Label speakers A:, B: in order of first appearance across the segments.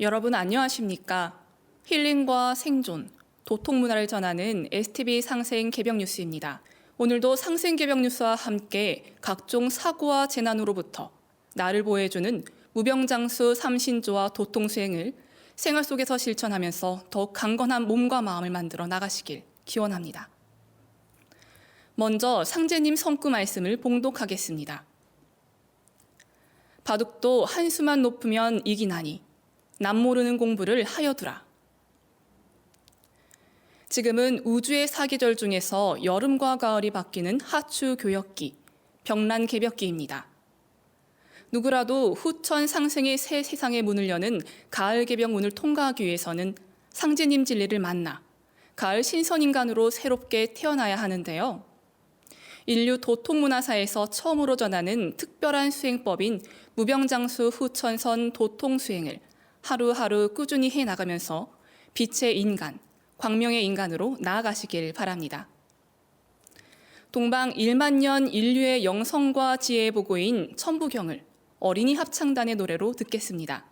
A: 여러분 안녕하십니까? 힐링과 생존, 도통문화를 전하는 STV 상생 개벽 뉴스입니다. 오늘도 상생 개벽 뉴스와 함께 각종 사고와 재난으로부터 나를 보호해주는 무병장수 삼신조와 도통수행을 생활 속에서 실천하면서 더욱 강건한 몸과 마음을 만들어 나가시길 기원합니다. 먼저 상제님 성구 말씀을 봉독하겠습니다. 바둑도 한수만 높으면 이기나니 남 모르는 공부를 하여두라. 지금은 우주의 사계절 중에서 여름과 가을이 바뀌는 하추 교역기, 병란 개벽기입니다. 누구라도 후천 상생의 새 세상의 문을 여는 가을 개벽 문을 통과하기 위해서는 상제님 진리를 만나 가을 신선인간으로 새롭게 태어나야 하는데요. 인류 도통문화사에서 처음으로 전하는 특별한 수행법인 무병장수 후천선 도통수행을 하루하루 꾸준히 해나가면서 빛의 인간, 광명의 인간으로 나아가시길 바랍니다. 동방 1만 년 인류의 영성과 지혜의 보고인 천부경을 어린이 합창단의 노래로 듣겠습니다.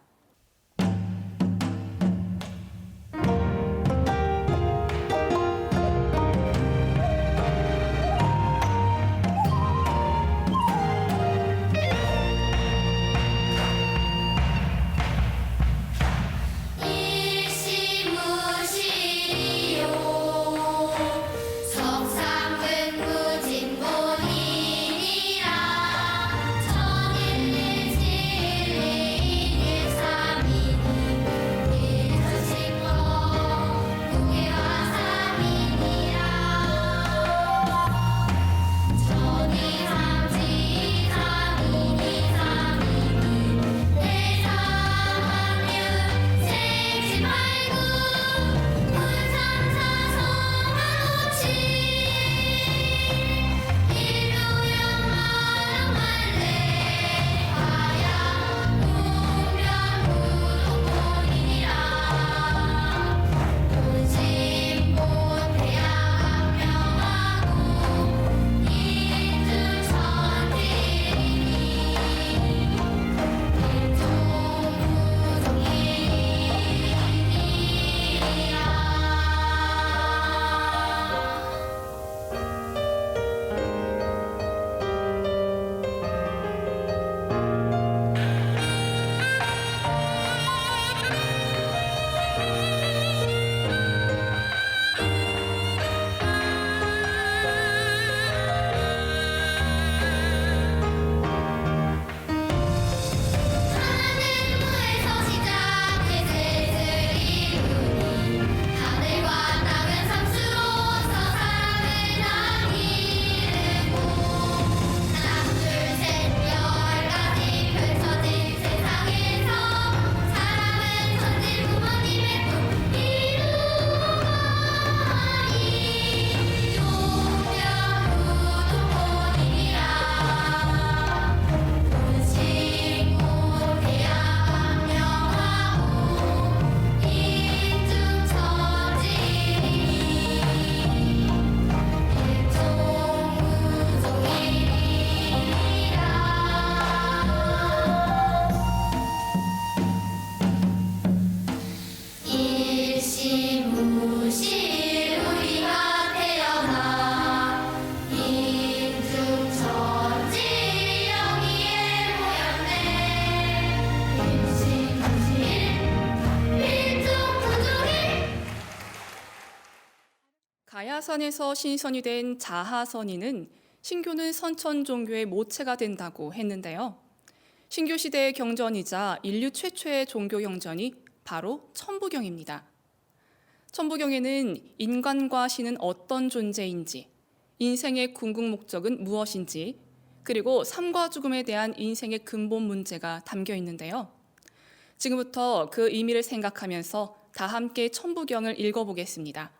A: 가야선에서 신선이 된 자하선이는 신교는 선천 종교의 모체가 된다고 했는데요. 신교 시대의 경전이자 인류 최초의 종교 경전이 바로 천부경입니다. 천부경에는 인간과 신은 어떤 존재인지, 인생의 궁극 목적은 무엇인지, 그리고 삶과 죽음에 대한 인생의 근본 문제가 담겨 있는데요. 지금부터 그 의미를 생각하면서 다 함께 천부경을 읽어보겠습니다.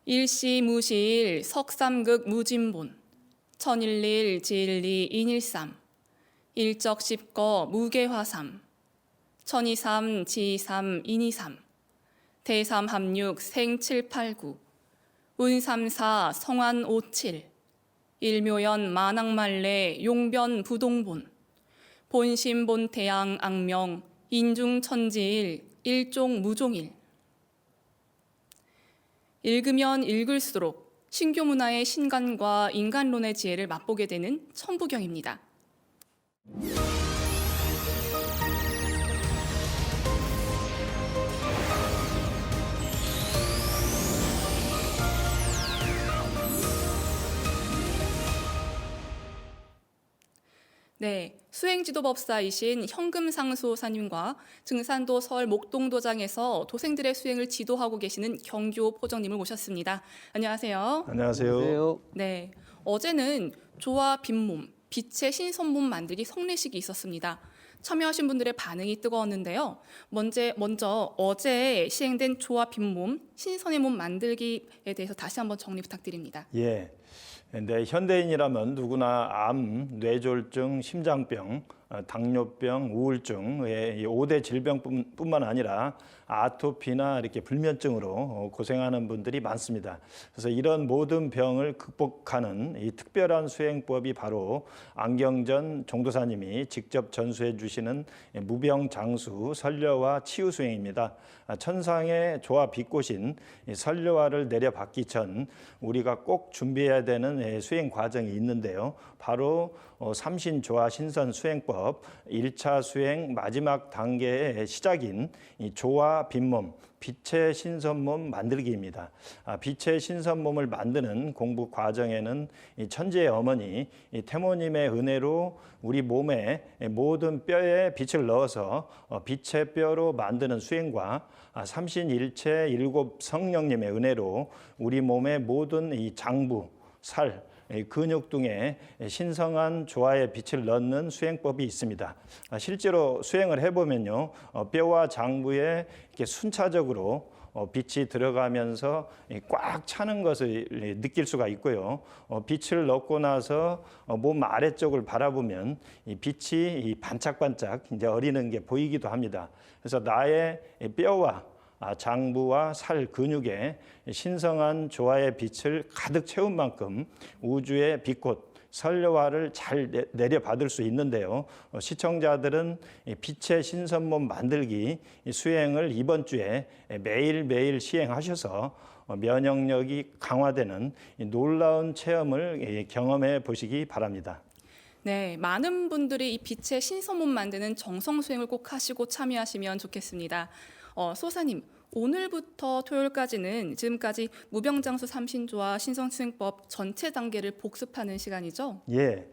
A: 일시무시일 석삼극 무진본 천일일 지일리 인일삼 일적십거 무계화삼 천이삼 지삼 인이삼 대삼합육 생칠팔구 운삼사 성환오칠 일묘연 만악말래 용변 부동본 본심본태양 악명 인중천지일, 일종무종일. 읽으면 읽을수록 신교 문화의 신간과 인간론의 지혜를 맛보게 되는 천부경입니다. 네, 수행지도법사이신 현금상수사님과 증산도 서울 목동도장에서 도생들의 수행을 지도하고 계시는 경교 포정님을 모셨습니다. 안녕하세요.
B: 안녕하세요.
A: 네, 어제는 조화 빈몸, 빛의 신선몸 만들기 성례식이 있었습니다. 참여하신 분들의 반응이 뜨거웠는데요. 먼저 어제 시행된 조화 빈몸, 신선의 몸 만들기에 대해서 다시 한번 정리 부탁드립니다.
B: 예. 네, 현대인이라면 누구나 암, 뇌졸중, 심장병, 당뇨병, 우울증의 5대 질병뿐만 아니라 아토피나 이렇게 불면증으로 고생하는 분들이 많습니다. 그래서 이런 모든 병을 극복하는 이 특별한 수행법이 바로 안경전 종도사님이 직접 전수해 주시는 무병장수 설려화 치유 수행입니다. 천상의 조화 빛꽃인 설려화를 내려받기 전 우리가 꼭 준비해야 되는 수행 과정이 있는데요. 바로 삼신조화 신선 수행법 1차 수행 마지막 단계의 시작인 이 조화 빈몸, 빛의 신선몸 만들기입니다. 빛의 신선몸을 만드는 공부 과정에는 이 천지의 어머니 이 태모님의 은혜로 우리 몸의 모든 뼈에 빛을 넣어서 빛의 뼈로 만드는 수행과 삼신일체 일곱 성령님의 은혜로 우리 몸의 모든 이 장부, 살, 근육 등에 신성한 조화의 빛을 넣는 수행법이 있습니다. 실제로 수행을 해보면요, 뼈와 장부에 이렇게 순차적으로 빛이 들어가면서 꽉 차는 것을 느낄 수가 있고요. 빛을 넣고 나서 몸 아래쪽을 바라보면 이 빛이 반짝반짝 이제 어리는 게 보이기도 합니다. 그래서 나의 뼈와 장부와 살, 근육에 신성한 조화의 빛을 가득 채운 만큼 우주의 빛꽃, 설려화를 잘 내려받을 수 있는데요. 시청자들은 빛의 신선몸 만들기 수행을 이번 주에 매일매일 시행하셔서 면역력이 강화되는 놀라운 체험을 경험해 보시기 바랍니다.
A: 네, 많은 분들이 이 빛의 신선몸 만드는 정성 수행을 꼭 하시고 참여하시면 좋겠습니다. 소사님, 오늘부터 토요일까지는 지금까지 무병장수 삼신조화 신성수행법 전체 단계를 복습하는 시간이죠?
B: 예,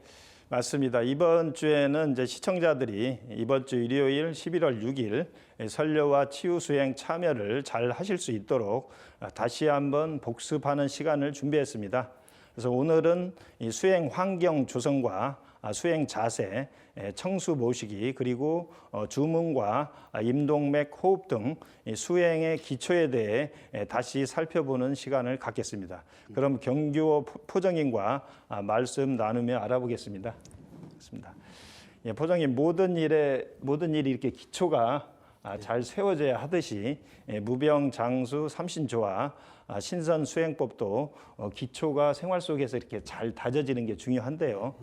B: 맞습니다. 이번 주에는 이제 시청자들이 이번 주 일요일 11월 6일 설려화 치유 수행 참여를 잘 하실 수 있도록 다시 한번 복습하는 시간을 준비했습니다. 그래서 오늘은 이 수행 환경 조성과 수행 자세, 청수 모시기, 그리고 주문과 임동맥, 호흡 등 수행의 기초에 대해 다시 살펴보는 시간을 갖겠습니다. 그럼 경규호 포정님과 말씀 나누며 알아보겠습니다. 그렇습니다. 예, 포정님, 모든 일이 이렇게 기초가 잘 세워져야 하듯이 무병장수 삼신조화 신선 수행법도 기초가 생활 속에서 이렇게 잘 다져지는 게 중요한데요.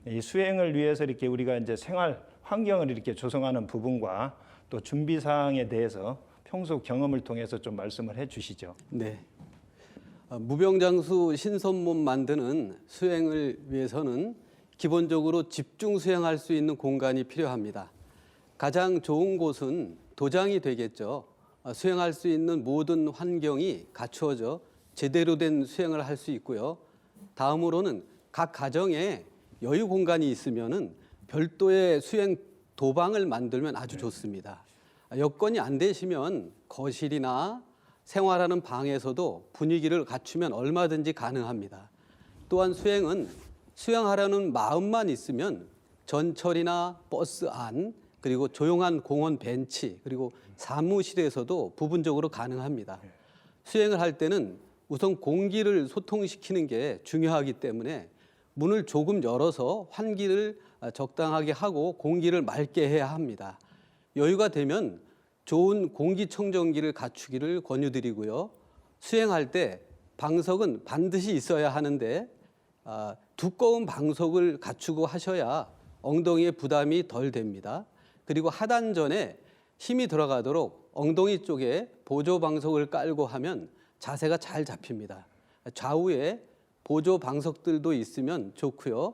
B: 이 수행을 위해서 이렇게 우리가 이제 생활 환경을 이렇게 조성하는 부분과 또 준비 사항에 대해서 평소 경험을 통해서 좀 말씀을 해주시죠.
C: 네. 무병장수 신선몸 만드는 수행을 위해서는 기본적으로 집중 수행할 수 있는 공간이 필요합니다. 가장 좋은 곳은 도장이 되겠죠. 수행할 수 있는 모든 환경이 갖추어져 제대로 된 수행을 할 수 있고요. 다음으로는 각 가정에 여유 공간이 있으면은 별도의 수행 도방을 만들면 아주 좋습니다. 여건이 안 되시면 거실이나 생활하는 방에서도 분위기를 갖추면 얼마든지 가능합니다. 또한 수행은 수행하려는 마음만 있으면 전철이나 버스 안, 그리고 조용한 공원 벤치, 그리고 사무실에서도 부분적으로 가능합니다. 수행을 할 때는 우선 공기를 소통시키는 게 중요하기 때문에 문을 조금 열어서 환기를 적당하게 하고 공기를 맑게 해야 합니다. 여유가 되면 좋은 공기청정기를 갖추기를 권유드리고요. 수행할 때 방석은 반드시 있어야 하는데 두꺼운 방석을 갖추고 하셔야 엉덩이에 부담이 덜 됩니다. 그리고 하단 전에 힘이 들어가도록 엉덩이 쪽에 보조 방석을 깔고 하면 자세가 잘 잡힙니다. 좌우에 보조 방석들도 있으면 좋고요.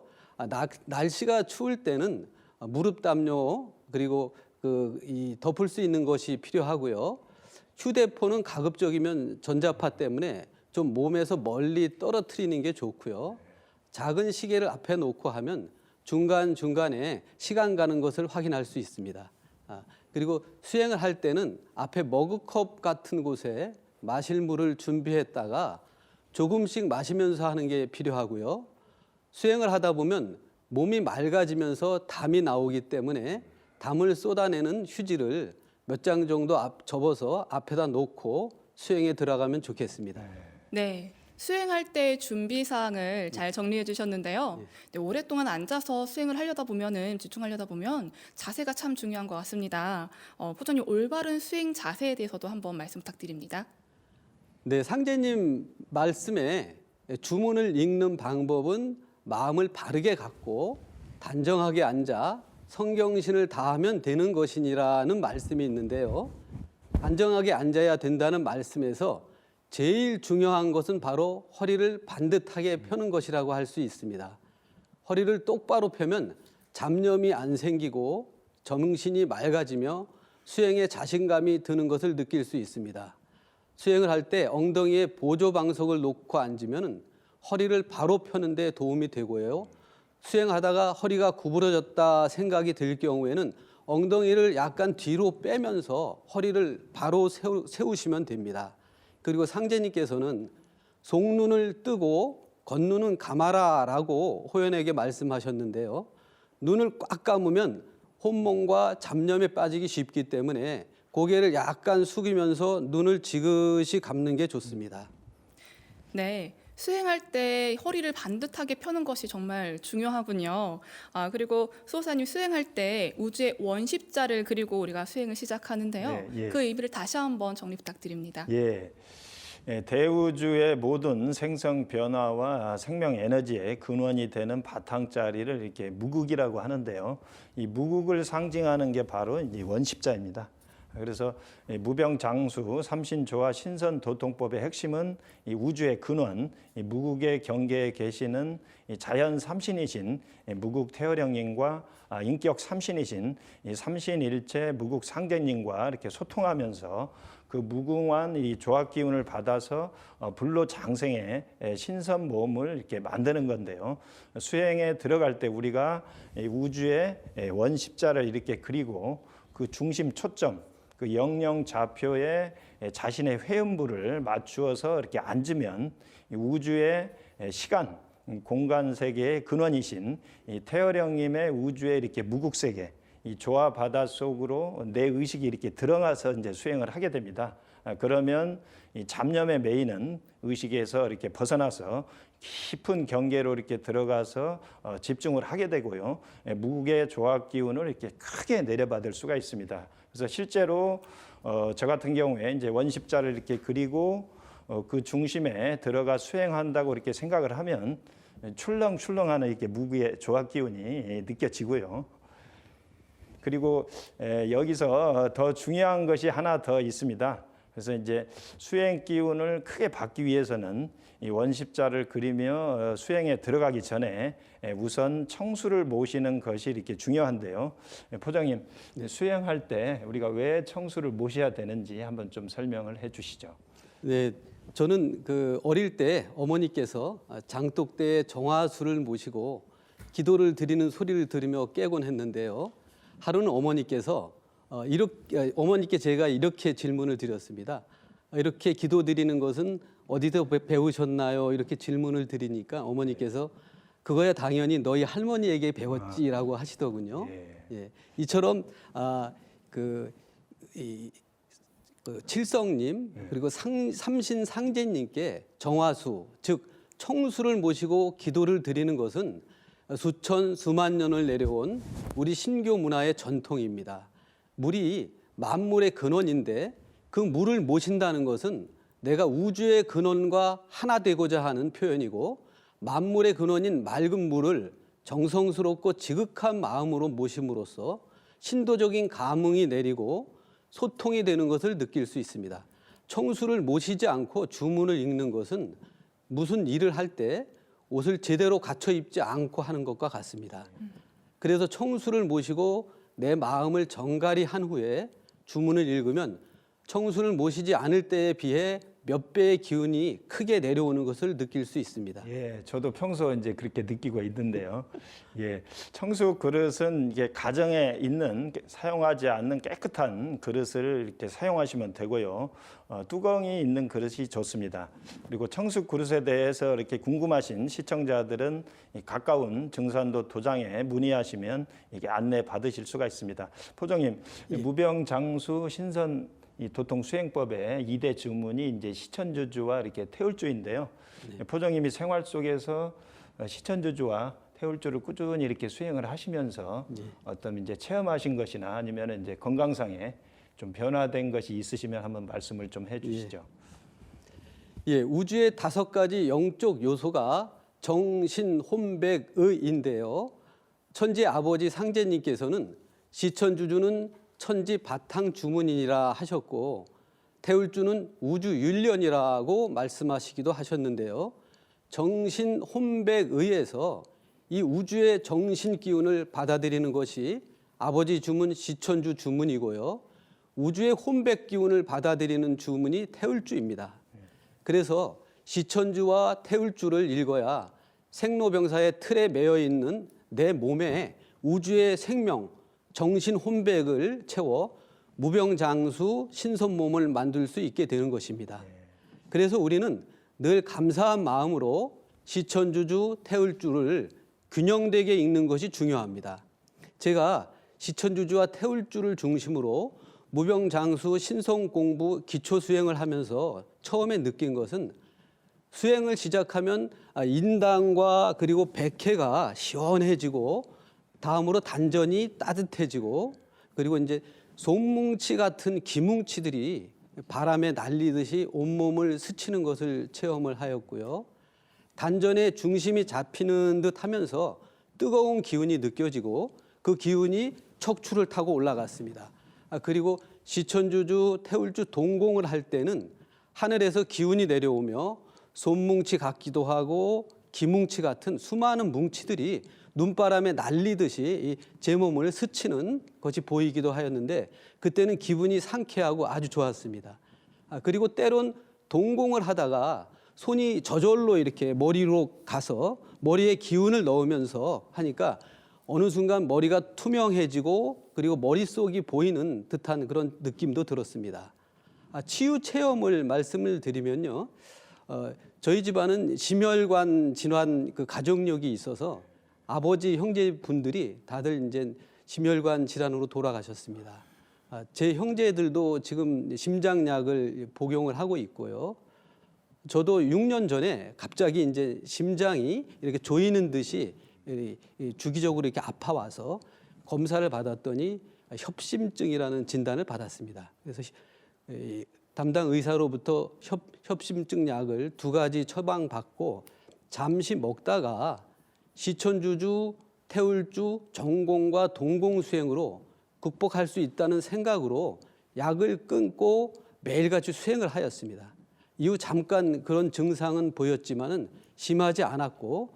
C: 날씨가 추울 때는 무릎 담요 그리고 이 덮을 수 있는 것이 필요하고요. 휴대폰은 가급적이면 전자파 때문에 좀 몸에서 멀리 떨어뜨리는 게 좋고요. 작은 시계를 앞에 놓고 하면 중간중간에 시간 가는 것을 확인할 수 있습니다. 그리고 수행을 할 때는 앞에 머그컵 같은 곳에 마실 물을 준비했다가 조금씩 마시면서 하는 게 필요하고요. 수행을 하다 보면 몸이 맑아지면서 담이 나오기 때문에 담을 쏟아내는 휴지를 몇 장 정도 접어서 앞에다 놓고 수행에 들어가면 좋겠습니다.
A: 네. 수행할 때 준비 사항을 잘 정리해 주셨는데요. 네, 오랫동안 앉아서 수행을 하려다 보면은 집중하려다 보면 자세가 참 중요한 것 같습니다. 포장님 올바른 수행 자세에 대해서도 한번 말씀 부탁드립니다.
C: 네, 상제님 말씀에 주문을 읽는 방법은 마음을 바르게 갖고 단정하게 앉아 성경신을 다하면 되는 것이니라는 말씀이 있는데요. 안정하게 앉아야 된다는 말씀에서 제일 중요한 것은 바로 허리를 반듯하게 펴는 것이라고 할 수 있습니다. 허리를 똑바로 펴면 잡념이 안 생기고 정신이 맑아지며 수행에 자신감이 드는 것을 느낄 수 있습니다. 수행을 할 때 엉덩이에 보조 방석을 놓고 앉으면 허리를 바로 펴는 데 도움이 되고요. 수행하다가 허리가 구부러졌다 생각이 들 경우에는 엉덩이를 약간 뒤로 빼면서 허리를 바로 세우시면 됩니다. 그리고 상제님께서는 속눈을 뜨고 겉눈은 감아라라고 호연에게 말씀하셨는데요. 눈을 꽉 감으면 혼몽과 잡념에 빠지기 쉽기 때문에 고개를 약간 숙이면서 눈을 지그시 감는 게 좋습니다.
A: 네. 수행할 때 허리를 반듯하게 펴는 것이 정말 중요하군요. 그리고 수호사님 수행할 때 우주의 원십자를 그리고 우리가 수행을 시작하는데요.
B: 네, 예.
A: 그 의미를 다시 한번 정리 부탁드립니다.
B: 예. 대우주의 모든 생성 변화와 생명 에너지의 근원이 되는 바탕자리를 이렇게 무국이라고 하는데요. 이 무국을 상징하는 게 바로 이 원십자입니다. 그래서 무병장수 삼신조화 신선도통법의 핵심은 이 우주의 근원, 이 무국의 경계에 계시는 이 자연 삼신이신 무국 태어령님과 인격 삼신이신 이 삼신일체 무국 상제님과 이렇게 소통하면서 그 무궁한 이 조합 기운을 받아서 불로 장생의 신선 몸을 이렇게 만드는 건데요. 수행에 들어갈 때 우리가 우주의 원십자를 이렇게 그리고 그 중심 초점, 그 영영 좌표에 자신의 회음부를 맞추어서 이렇게 앉으면 우주의 시간, 공간 세계의 근원이신 이 태어령님의 우주의 이렇게 무국 세계, 이 조화 바다 속으로 내 의식이 이렇게 들어가서 이제 수행을 하게 됩니다. 그러면 이 잡념에 매이는 의식에서 이렇게 벗어나서 깊은 경계로 이렇게 들어가서 집중을 하게 되고요. 무국의 조합 기운을 이렇게 크게 내려받을 수가 있습니다. 그래서 실제로 저 같은 경우에 이제 원십자를 이렇게 그리고 그 중심에 들어가 수행한다고 이렇게 생각을 하면 출렁출렁하는 이렇게 무구의 조합 기운이 느껴지고요. 그리고 여기서 더 중요한 것이 하나 더 있습니다. 그래서 이제 수행 기운을 크게 받기 위해서는 이 원십자를 그리며 수행에 들어가기 전에 우선 청수를 모시는 것이 이렇게 중요한데요. 포장님, 수행할 때 우리가 왜 청수를 모셔야 되는지 한번 좀 설명을 해주시죠.
C: 네, 저는 어릴 때 어머니께서 장독대에 정화수를 모시고 기도를 드리는 소리를 들으며 깨곤 했는데요. 하루는 어머니께서 어머니께 제가 이렇게 질문을 드렸습니다. 이렇게 기도 드리는 것은 어디서 배우셨나요? 이렇게 질문을 드리니까 어머니께서 그거야 당연히 너희 할머니에게 배웠지라고 하시더군요. 예. 이처럼 칠성님 그리고 삼신 상제님께 정화수 즉 청수를 모시고 기도를 드리는 것은 수천 수만 년을 내려온 우리 신교 문화의 전통입니다. 물이 만물의 근원인데 그 물을 모신다는 것은 내가 우주의 근원과 하나 되고자 하는 표현이고 만물의 근원인 맑은 물을 정성스럽고 지극한 마음으로 모심으로써 신도적인 감흥이 내리고 소통이 되는 것을 느낄 수 있습니다. 청수를 모시지 않고 주문을 읽는 것은 무슨 일을 할 때 옷을 제대로 갖춰 입지 않고 하는 것과 같습니다. 그래서 청수를 모시고 내 마음을 정갈히 한 후에 주문을 읽으면 청수를 모시지 않을 때에 비해 몇 배의 기운이 크게 내려오는 것을 느낄 수 있습니다.
B: 예, 저도 평소 이제 그렇게 느끼고 있는데요. 예, 청수 그릇은 이게 가정에 있는 사용하지 않는 깨끗한 그릇을 이렇게 사용하시면 되고요. 뚜껑이 있는 그릇이 좋습니다. 그리고 청수 그릇에 대해서 이렇게 궁금하신 시청자들은 이 가까운 증산도 도장에 문의하시면 이게 안내 받으실 수가 있습니다. 포정님, 무병장수 신선 이 도통 수행법의 2대 주문이 이제 시천주주와 이렇게 태울주인데요. 포정님이 생활 속에서 시천주주와 태울주를 꾸준히 이렇게 수행을 하시면서 어떤 이제 체험하신 것이나 아니면 이제 건강상에 좀 변화된 것이 있으시면 한번 말씀을 좀 해주시죠.
C: 예, 우주의 5가지 영적 요소가 정신, 혼백, 의인데요. 천지 아버지 상제님께서는 시천주주는 천지 바탕 주문이라 하셨고 태울주는 우주 율련이라고 말씀하시기도 하셨는데요. 정신 혼백의에서 이 우주의 정신 기운을 받아들이는 것이 아버지 주문 시천주 주문이고요. 우주의 혼백 기운을 받아들이는 주문이 태울주입니다. 그래서 시천주와 태울주를 읽어야 생로병사의 틀에 매여 있는 내 몸에 우주의 생명 정신 혼백을 채워 무병장수 신선 몸을 만들 수 있게 되는 것입니다. 그래서 우리는 늘 감사한 마음으로 시천주주, 태울주를 균형되게 읽는 것이 중요합니다. 제가 시천주주와 태울주를 중심으로 무병장수 신선 공부 기초 수행을 하면서 처음에 느낀 것은 수행을 시작하면 인당과 그리고 백회가 시원해지고 다음으로 단전이 따뜻해지고 그리고 이제 솜뭉치 같은 기뭉치들이 바람에 날리듯이 온몸을 스치는 것을 체험을 하였고요. 단전의 중심이 잡히는 듯 하면서 뜨거운 기운이 느껴지고 그 기운이 척추를 타고 올라갔습니다. 그리고 시천주주, 태울주 동공을 할 때는 하늘에서 기운이 내려오며 솜뭉치 같기도 하고 기뭉치 같은 수많은 뭉치들이 눈바람에 날리듯이 제 몸을 스치는 것이 보이기도 하였는데 그때는 기분이 상쾌하고 아주 좋았습니다. 그리고 때론 동공을 하다가 손이 저절로 이렇게 머리로 가서 머리에 기운을 넣으면서 하니까 어느 순간 머리가 투명해지고 그리고 머릿속이 보이는 듯한 그런 느낌도 들었습니다. 치유 체험을 말씀을 드리면요. 저희 집안은 심혈관 질환 그 가족력이 있어서 아버지 형제분들이 다들 이제 심혈관 질환으로 돌아가셨습니다. 제 형제들도 지금 심장약을 복용을 하고 있고요. 저도 6년 전에 갑자기 이제 심장이 이렇게 조이는 듯이 주기적으로 이렇게 아파와서 검사를 받았더니 협심증이라는 진단을 받았습니다. 그래서 담당 의사로부터 협심증 약을 2가지 처방받고 잠시 먹다가 시천주주, 태울주, 정공과 동공 수행으로 극복할 수 있다는 생각으로 약을 끊고 매일같이 수행을 하였습니다. 이후 잠깐 그런 증상은 보였지만은 심하지 않았고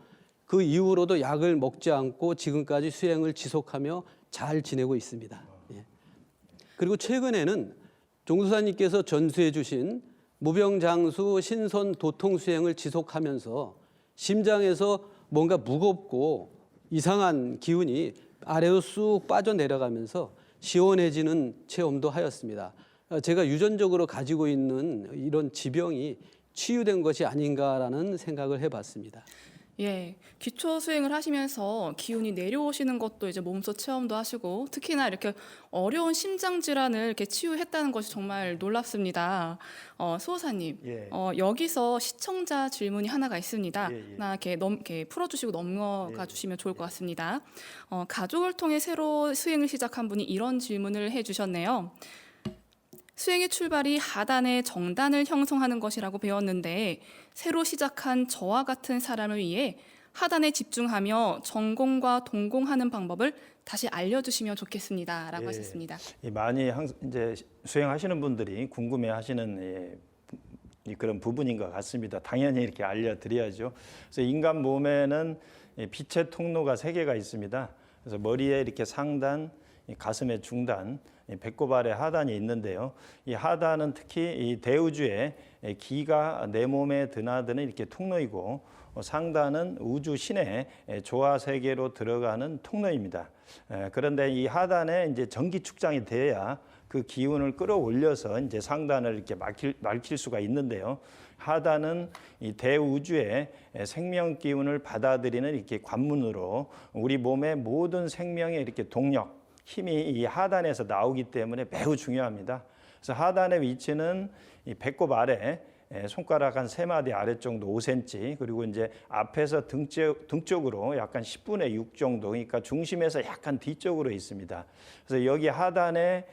C: 그 이후로도 약을 먹지 않고 지금까지 수행을 지속하며 잘 지내고 있습니다. 예. 그리고 최근에는 종수사님께서 전수해 주신 무병장수 신선 도통 수행을 지속하면서 심장에서 뭔가 무겁고 이상한 기운이 아래로 쑥 빠져내려가면서 시원해지는 체험도 하였습니다. 제가 유전적으로 가지고 있는 이런 지병이 치유된 것이 아닌가라는 생각을 해봤습니다.
A: 예, 기초 수행을 하시면서 기운이 내려오시는 것도 이제 몸소 체험도 하시고 특히나 이렇게 어려운 심장 질환을 이렇게 치유했다는 것이 정말 놀랍습니다. 수호사님,
B: 예.
A: 여기서 시청자 질문이 하나가 있습니다.
B: 예, 예.
A: 하나 이렇게 풀어주시고 넘어가 주시면 좋을 것 같습니다. 가족을 통해 새로 수행을 시작한 분이 이런 질문을 해주셨네요. 수행의 출발이 하단의 정단을 형성하는 것이라고 배웠는데 새로 시작한 저와 같은 사람을 위해 하단에 집중하며 정공과 동공하는 방법을 다시 알려주시면 좋겠습니다라고 하셨습니다.
B: 많이 이제 수행하시는 분들이 궁금해하시는 그런 부분인 것 같습니다. 당연히 이렇게 알려드려야죠. 그래서 인간 몸에는 빛의 통로가 3개가 있습니다. 그래서 머리에 이렇게 상단, 가슴의 중단, 배꼽 아래 하단이 있는데요. 이 하단은 특히 이 대우주의 기가 내 몸에 드나드는 이렇게 통로이고, 상단은 우주 신의 조화 세계로 들어가는 통로입니다. 그런데 이 하단에 이제 전기 축장이 돼야 그 기운을 끌어올려서 이제 상단을 이렇게 막힐 수가 있는데요. 하단은 이 대우주의 생명 기운을 받아들이는 이렇게 관문으로 우리 몸의 모든 생명의 이렇게 동력, 힘이 이 하단에서 나오기 때문에 매우 중요합니다. 그래서 하단의 위치는 이 배꼽 아래 손가락 한 3마디 아래 정도 5cm, 그리고 이제 앞에서 등 쪽으로 약간 10분의 6 정도, 그러니까 중심에서 약간 뒤쪽으로 있습니다. 그래서 여기 하단에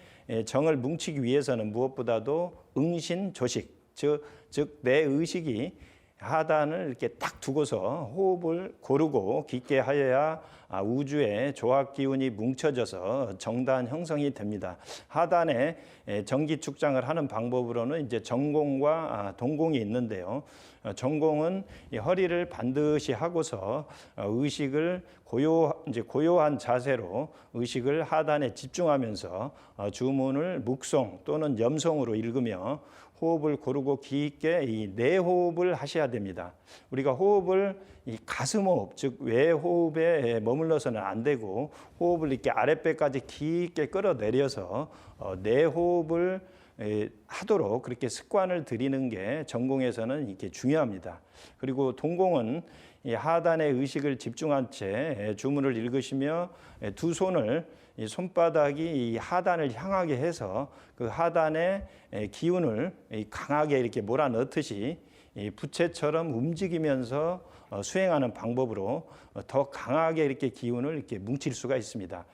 B: 정을 뭉치기 위해서는 무엇보다도 응신조식, 즉 내 의식이 하단을 이렇게 딱 두고서 호흡을 고르고 깊게 하여야 우주의 조합 기운이 뭉쳐져서 정단 형성이 됩니다. 하단에 전기 축장을 하는 방법으로는 이제 정공과 동공이 있는데요. 정공은 이 허리를 반드시 하고서 의식을 고요한 자세로 의식을 하단에 집중하면서 주문을 묵송 또는 염송으로 읽으며 호흡을 고르고 깊게 이 내호흡을 하셔야 됩니다. 우리가 호흡을 이 가슴호흡, 즉 외호흡에 머물러서는 안 되고 호흡을 이렇게 아랫배까지 깊게 끌어내려서 내호흡을 하도록 그렇게 습관을 들이는 게 전공에서는 이렇게 중요합니다. 그리고 동공은 이 하단에 의식을 집중한 채 주문을 읽으시며 두 손을 이 손바닥이 이 하단을 향하게 해서 그 하단의 기운을 강하게 이렇게 몰아넣듯이 부채처럼 움직이면서 수행하는 방법으로 더 강하게 이렇게 기운을 이렇게 뭉칠 수가 있습니다.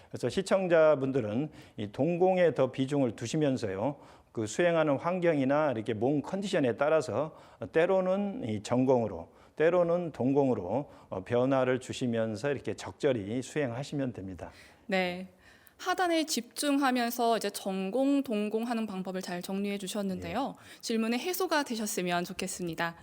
B: 그래서 시청자분들은 이 동공에 더 비중을 두시면서요, 그 수행하는 환경이나 이렇게 몸 컨디션에 따라서 때로는 이 전공으로, 때로는 동공으로 변화를 주시면서 이렇게 적절히 수행하시면 됩니다.
A: 네. 하단에 집중하면서 이제 전공, 동공 하는 방법을 잘 정리해 주셨는데요. 질문의 해소가 되셨으면 좋겠습니다.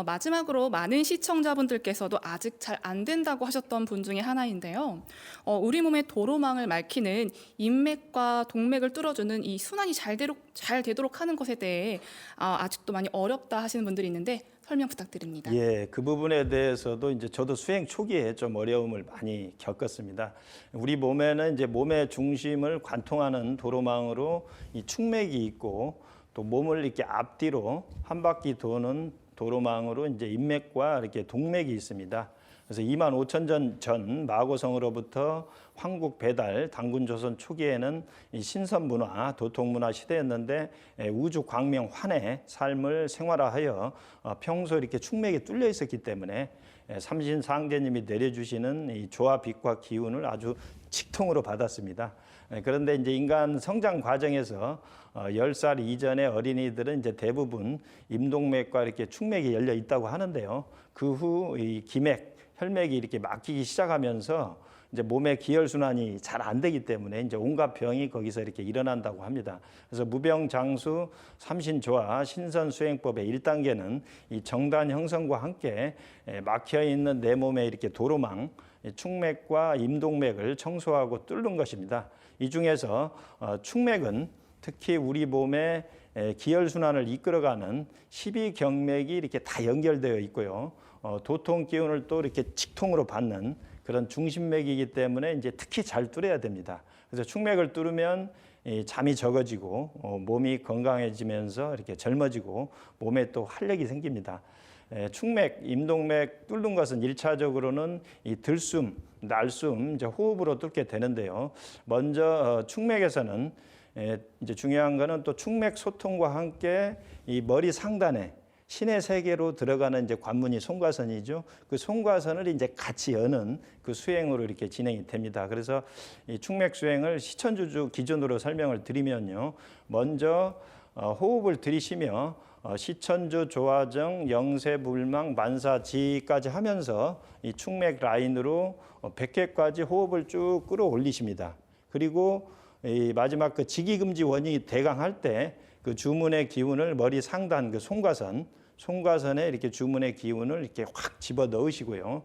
A: 마지막으로 많은 시청자분들께서도 아직 잘 안 된다고 하셨던 분 중에 하나인데요. 우리 몸의 도로망을 막히는 인맥과 동맥을 뚫어주는 이 순환이 잘 되도록 하는 것에 대해 아직도 많이 어렵다 하시는 분들이 있는데 설명 부탁드립니다.
B: 예, 그 부분에 대해서도 이제 저도 수행 초기에 좀 어려움을 많이 겪었습니다. 우리 몸에는 이제 몸의 중심을 관통하는 도로망으로 이 축맥이 있고, 또 몸을 이렇게 앞뒤로 한 바퀴 도는 도로망으로 이제 인맥과 이렇게 동맥이 있습니다. 그래서 25,000년 전 마고성으로부터 황국 배달 당군조선 초기에는 이 신선 문화, 도통 문화 시대였는데 우주 광명 환의 삶을 생활화하여 평소 이렇게 축맥이 뚫려 있었기 때문에 삼신상제님이 내려주시는 이 조화 빛과 기운을 아주 직통으로 받았습니다. 그런데 이제 인간 성장 과정에서 10살 이전의 어린이들은 이제 대부분 임동맥과 이렇게 축맥이 열려 있다고 하는데요. 그 후 이 기맥, 혈맥이 이렇게 막히기 시작하면서 이제 몸의 기혈 순환이 잘 안 되기 때문에 이제 온갖 병이 거기서 이렇게 일어난다고 합니다. 그래서 무병장수 삼신조화 신선수행법의 1단계는 이 정단 형성과 함께 막혀 있는 내 몸의 이렇게 도로망, 축맥과 임동맥을 청소하고 뚫는 것입니다. 이 중에서 축맥은 특히 우리 몸의 기혈 순환을 이끌어가는 12경맥이 이렇게 다 연결되어 있고요. 도통 기운을 또 이렇게 직통으로 받는 그런 중심맥이기 때문에 이제 특히 잘 뚫어야 됩니다. 그래서 축맥을 뚫으면 잠이 적어지고 몸이 건강해지면서 이렇게 젊어지고 몸에 또 활력이 생깁니다. 축맥, 임동맥 뚫는 것은 1차적으로는 이 들숨, 날숨, 이제 호흡으로 뚫게 되는데요. 먼저 축맥에서는 이제 중요한 거는 또 축맥 소통과 함께 이 머리 상단에 신의 세계로 들어가는 이제 관문이 송과선이죠. 그 송과선을 이제 같이 여는 그 수행으로 이렇게 진행이 됩니다. 그래서 이 축맥 수행을 시천주주 기준으로 설명을 드리면요. 먼저 호흡을 들이쉬며 시천주, 조화정, 영세불망, 만사지까지 하면서 이 충맥 라인으로 100회까지 호흡을 쭉 끌어올리십니다. 그리고 이 마지막 그 지기금지 원이 대강할 때 그 주문의 기운을 머리 상단 그 송과선에 이렇게 주문의 기운을 이렇게 확 집어 넣으시고요.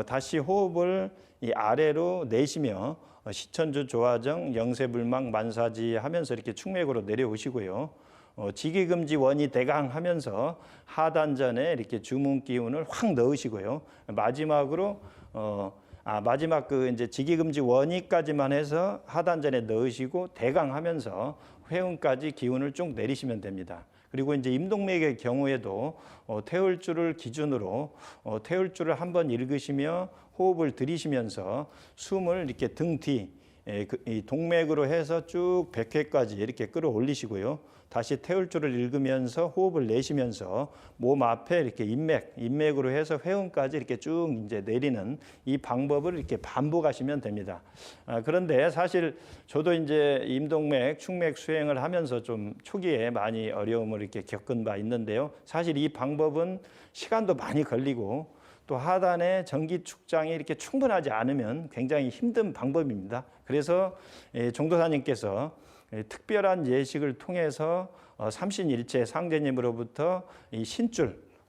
B: 다시 호흡을 이 아래로 내쉬며 시천주, 조화정, 영세불망, 만사지 하면서 이렇게 충맥으로 내려오시고요. 지기금지 원이 대강하면서 하단전에 이렇게 주문 기운을 확 넣으시고요. 마지막으로 마지막 그 이제 지기금지 원위까지만 해서 하단전에 넣으시고 대강하면서 회음까지 기운을 쭉 내리시면 됩니다. 그리고 이제 임동맥의 경우에도 태울줄을 기준으로 태울줄을 한번 읽으시며 호흡을 들이쉬면서 숨을 이렇게 등 뒤 이 동맥으로 해서 쭉 100회까지 이렇게 끌어올리시고요. 다시 태울줄을 읽으면서 호흡을 내쉬면서 몸 앞에 이렇게 인맥으로 해서 회음까지 이렇게 쭉 이제 내리는 이 방법을 이렇게 반복하시면 됩니다. 그런데 사실 저도 이제 임동맥, 충맥 수행을 하면서 좀 초기에 많이 어려움을 이렇게 겪은 바 있는데요. 사실 이 방법은 시간도 많이 걸리고 또 하단에 전기 축장이 이렇게 충분하지 않으면 굉장히 힘든 방법입니다. 그래서 종도사님께서 특별한 예식을 통해서 삼신일체 상제님으로부터 이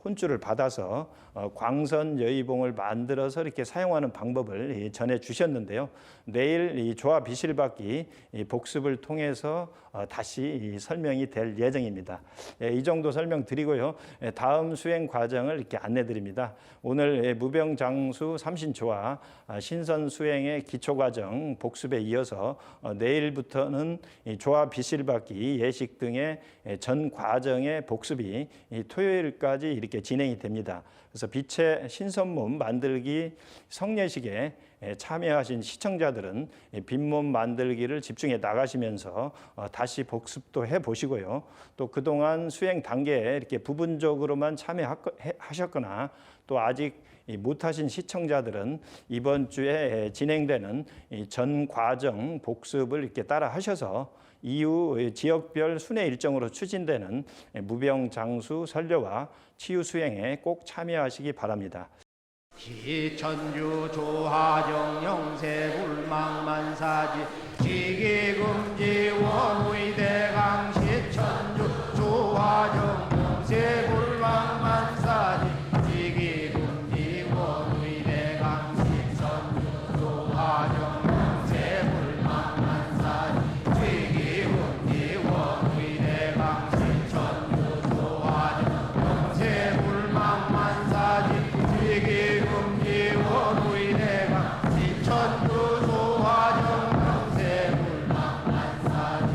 B: 혼줄을 받아서 광선 여의봉을 만들어서 이렇게 사용하는 방법을 전해 주셨는데요. 내일 이 조화 비실받기 복습을 통해서 다시 설명이 될 예정입니다. 이 정도 설명드리고요. 다음 수행 과정을 이렇게 안내드립니다. 오늘 무병장수 삼신조화 신선 수행의 기초 과정 복습에 이어서 내일부터는 조화 비실받기 예식 등의 전 과정의 복습이 토요일까지 이렇게 진행이 됩니다. 그래서 빛의 신선몸 만들기 성례식에 참여하신 시청자들은 빈몸 만들기를 집중해 나가시면서 다시 복습도 해 보시고요. 또 그동안 수행 단계에 이렇게 부분적으로만 참여하셨거나 또 아직 못하신 시청자들은 이번 주에 진행되는 전 과정 복습을 이렇게 따라 하셔서 이후 지역별 순회 일정으로 추진되는 무병장수 설려와 치유 수행에 꼭 참여하시기 바랍니다.
D: 시천주 조화정 영세불망만사지 지기금지 원의대강 시천주 조화정 영세불망만사지 지기금지 원의대강 시천주 조화정 영세불망만사지 지기금지 원의대강 시천주 조화정 영세불망만사지 지기금지 원의대강 시천주 조화정 영세불망만사지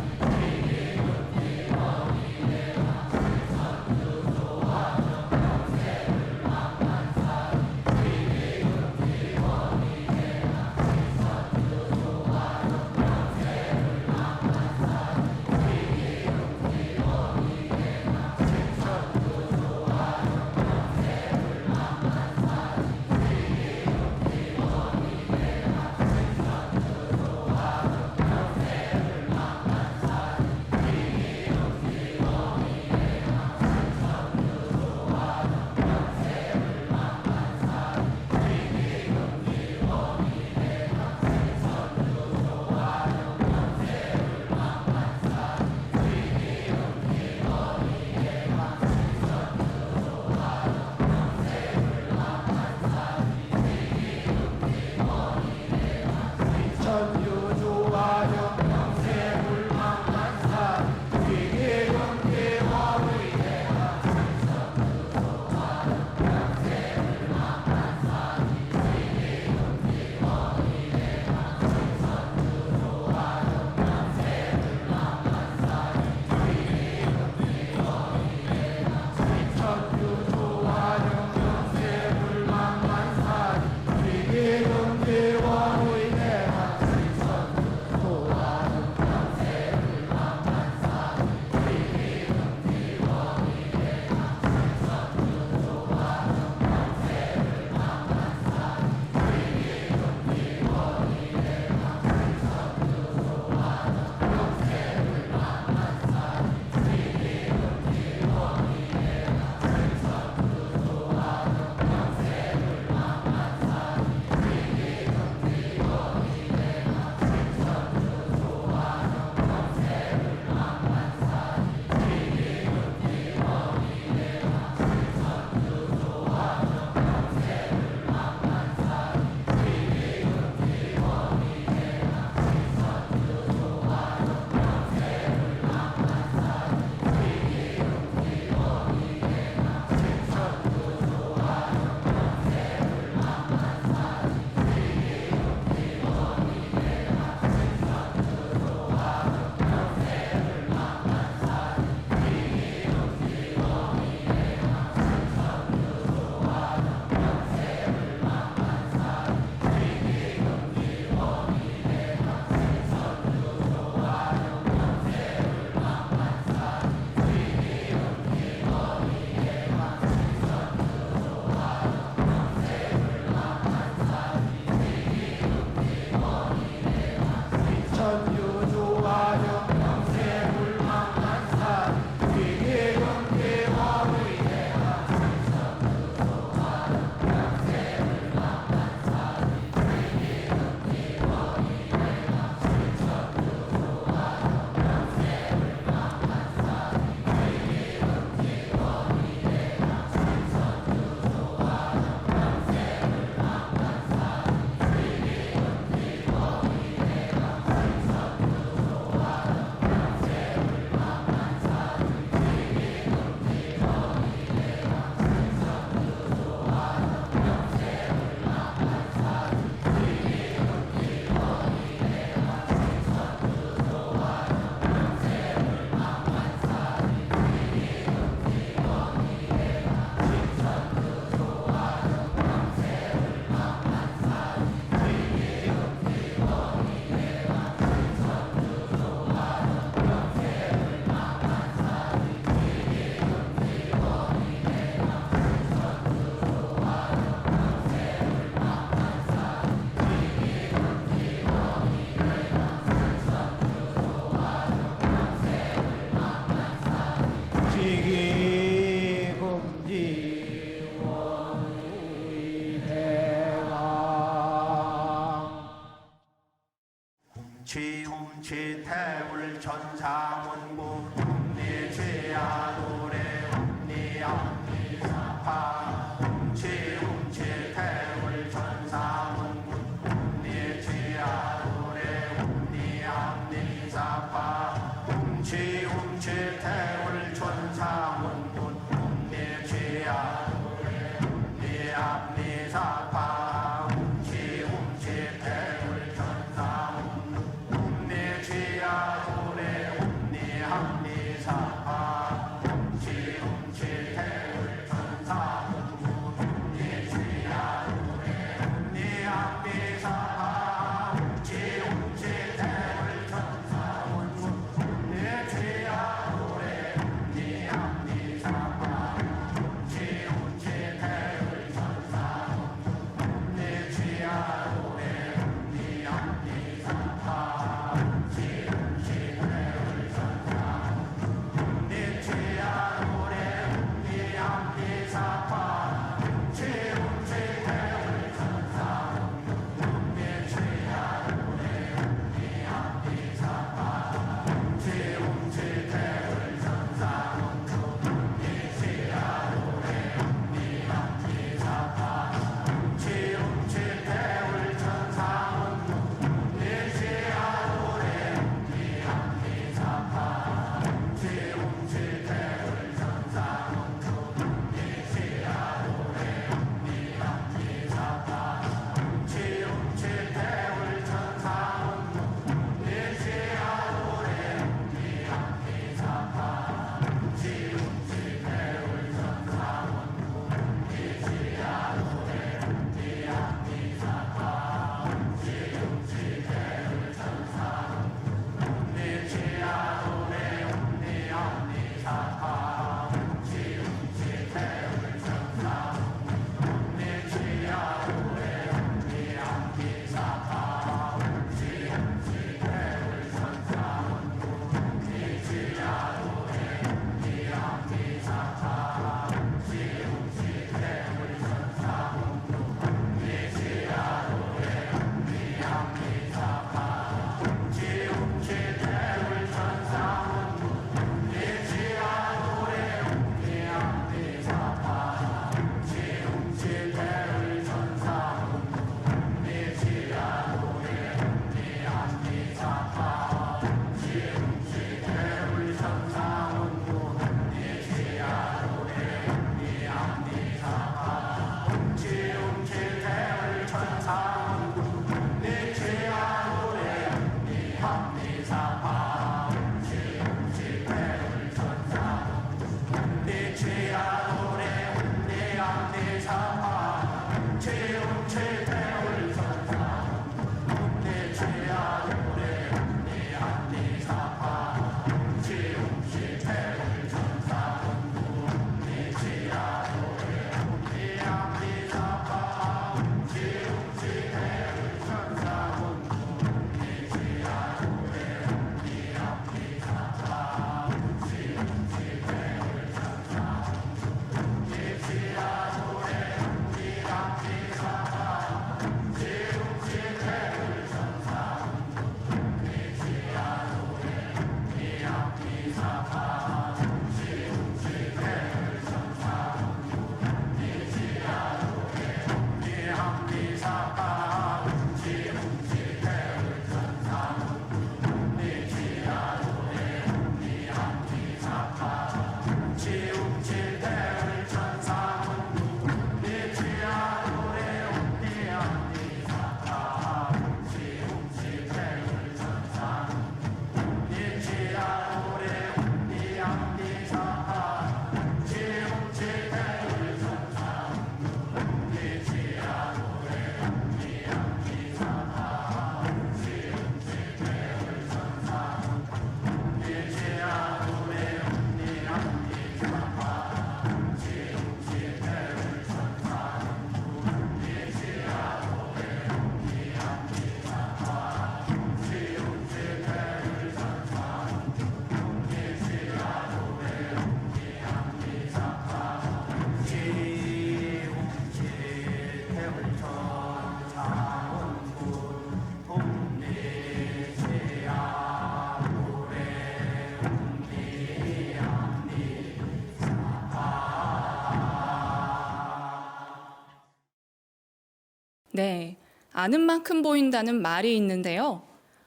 A: 네, 아는 만큼 보인다는 말이 있는데요.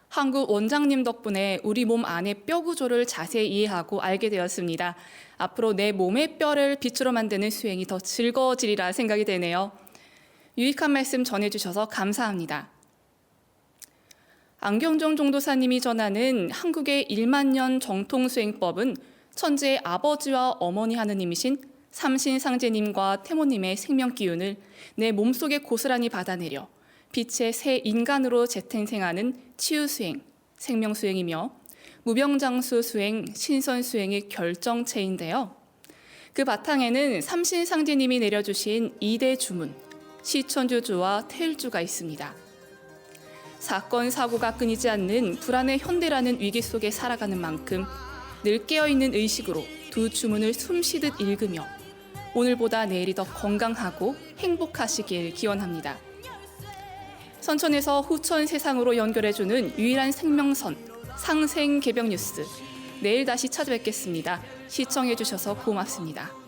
A: 한국 원장님 덕분에 우리 몸 안의 뼈 구조를 자세히 이해하고 알게 되었습니다. 앞으로 내 몸의 뼈를 빛으로 만드는 수행이 더 즐거워지리라 생각이 되네요. 유익한 말씀 전해주셔서 감사합니다. 안경정 종도사님이 전하는 한국의 1만 년 정통 수행법은 천지의 아버지와 어머니 하느님이신 삼신상제님과 태모님의 생명 기운을 내 몸속에 고스란히 받아내려 빛의 새 인간으로 재탄생하는 치유수행, 생명수행이며 무병장수 수행, 신선수행의 결정체인데요. 그 바탕에는 삼신상제님이 내려주신 2대 주문, 시천주주와 태일주가 있습니다. 사건, 사고가 끊이지 않는 불안의 현대라는 위기 속에 살아가는 만큼 늘 깨어있는 의식으로 두 주문을 숨쉬듯 읽으며 오늘보다 내일이 더 건강하고 행복하시길 기원합니다. 선천에서 후천 세상으로 연결해주는 유일한 생명선, 상생개벽 뉴스. 내일 다시 찾아뵙겠습니다. 시청해주셔서 고맙습니다.